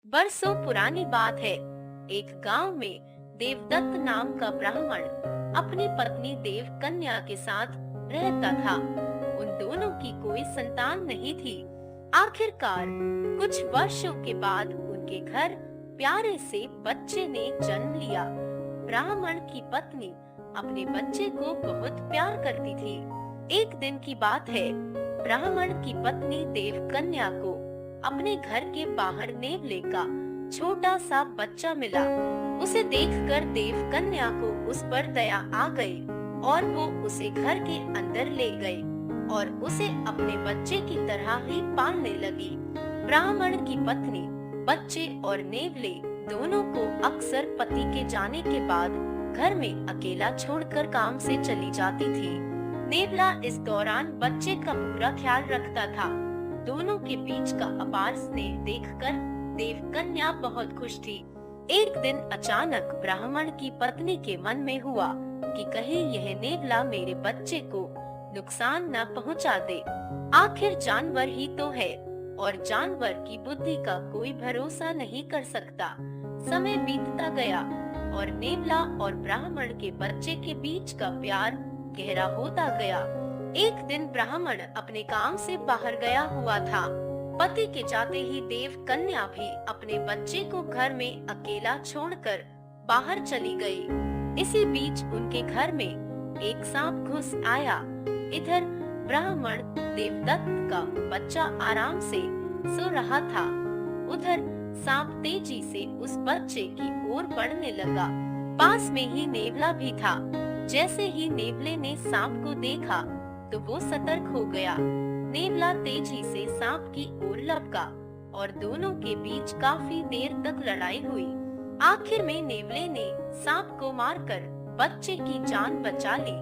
बरसों पुरानी बात है। एक गांव में देवदत्त नाम का ब्राह्मण अपनी पत्नी देवकन्या के साथ रहता था। उन दोनों की कोई संतान नहीं थी। आखिरकार कुछ वर्षों के बाद उनके घर प्यारे से बच्चे ने जन्म लिया। ब्राह्मण की पत्नी अपने बच्चे को बहुत प्यार करती थी। एक दिन की बात है, ब्राह्मण की पत्नी देवकन्या को अपने घर के बाहर नेवले का छोटा सा बच्चा मिला। उसे देखकर देवकन्या को उस पर दया आ गई और वो उसे घर के अंदर ले गई और उसे अपने बच्चे की तरह ही पालने लगी। ब्राह्मण की पत्नी बच्चे और नेवले दोनों को अक्सर पति के जाने के बाद घर में अकेला छोड़कर काम से चली जाती थी। नेवला इस दौरान बच्चे का पूरा ख्याल रखता था। दोनों के बीच का अपार स्नेह देखकर देवकन्या बहुत खुश थी। एक दिन अचानक ब्राह्मण की पत्नी के मन में हुआ कि कहीं यह नेवला मेरे बच्चे को नुकसान न पहुंचा दे। आखिर जानवर ही तो है और जानवर की बुद्धि का कोई भरोसा नहीं कर सकता। समय बीतता गया और नेवला और ब्राह्मण के बच्चे के बीच का प्यार गहरा होता गया। एक दिन ब्राह्मण अपने काम से बाहर गया हुआ था। पति के जाते ही देवकन्या भी अपने बच्चे को घर में अकेला छोड़कर बाहर चली गई। इसी बीच उनके घर में एक सांप घुस आया। इधर ब्राह्मण देवदत्त का बच्चा आराम से सो रहा था। उधर सांप तेजी से उस बच्चे की ओर बढ़ने लगा। पास में ही नेवला भी था। जैसे ही नेवले ने सांप को देखा तो वो सतर्क हो गया। नेवला तेजी से सांप की ओर लपका और दोनों के बीच काफी देर तक लड़ाई हुई। आखिर में नेवले ने सांप को मारकर बच्चे की जान बचा ली।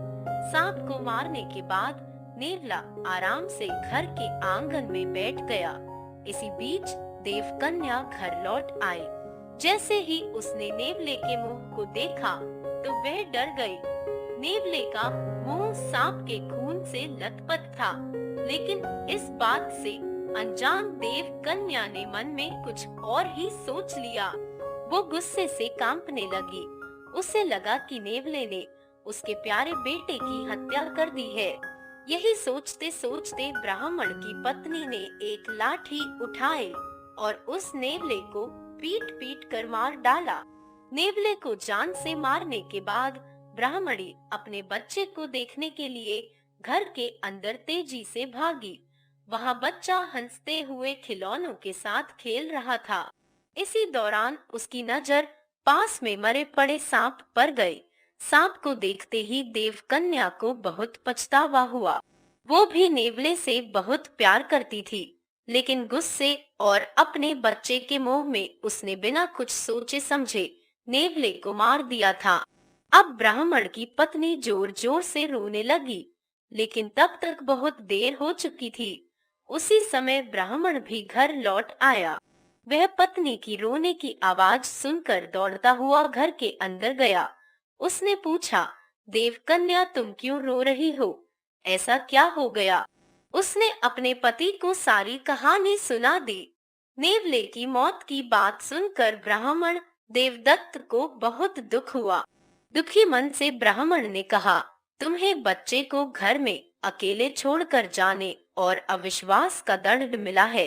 सांप को मारने के बाद नेवला आराम से घर के आंगन में बैठ गया। इसी बीच देवकन्या घर लौट आई। जैसे ही उसने नेवले के मुंह को देखा तो वह डर गई। नेवले का मुंह सांप के खून से लथपथ था, लेकिन इस बात से अनजान देवकन्या ने मन में कुछ और ही सोच लिया। वो गुस्से से कांपने लगी। उसे लगा कि नेवले ने उसके प्यारे बेटे की हत्या कर दी है। यही सोचते सोचते ब्राह्मण की पत्नी ने एक लाठी उठाई और उस नेवले को पीट पीट कर मार डाला। नेवले को जान से मारने के बाद ब्राह्मणी अपने बच्चे को देखने के लिए घर के अंदर तेजी से भागी। वहाँ बच्चा हंसते हुए खिलौनों के साथ खेल रहा था। इसी दौरान उसकी नजर पास में मरे पड़े सांप पर गई। सांप को देखते ही देवकन्या को बहुत पछतावा हुआ। वो भी नेवले से बहुत प्यार करती थी, लेकिन गुस्से और अपने बच्चे के मोह में उसने बिना कुछ सोचे समझे नेवले को मार दिया था। अब ब्राह्मण की पत्नी जोर जोर से रोने लगी, लेकिन तब तक बहुत देर हो चुकी थी। उसी समय ब्राह्मण भी घर लौट आया। वह पत्नी की रोने की आवाज सुनकर दौड़ता हुआ घर के अंदर गया। उसने पूछा, देवकन्या तुम क्यों रो रही हो? ऐसा क्या हो गया? उसने अपने पति को सारी कहानी सुना दी। नेवले की मौत की बात सुनकर ब्राह्मण देवदत्त को बहुत दुख हुआ। दुखी मन से ब्राह्मण ने कहा, तुम्हें बच्चे को घर में अकेले छोड़कर जाने और अविश्वास का दंड मिला है।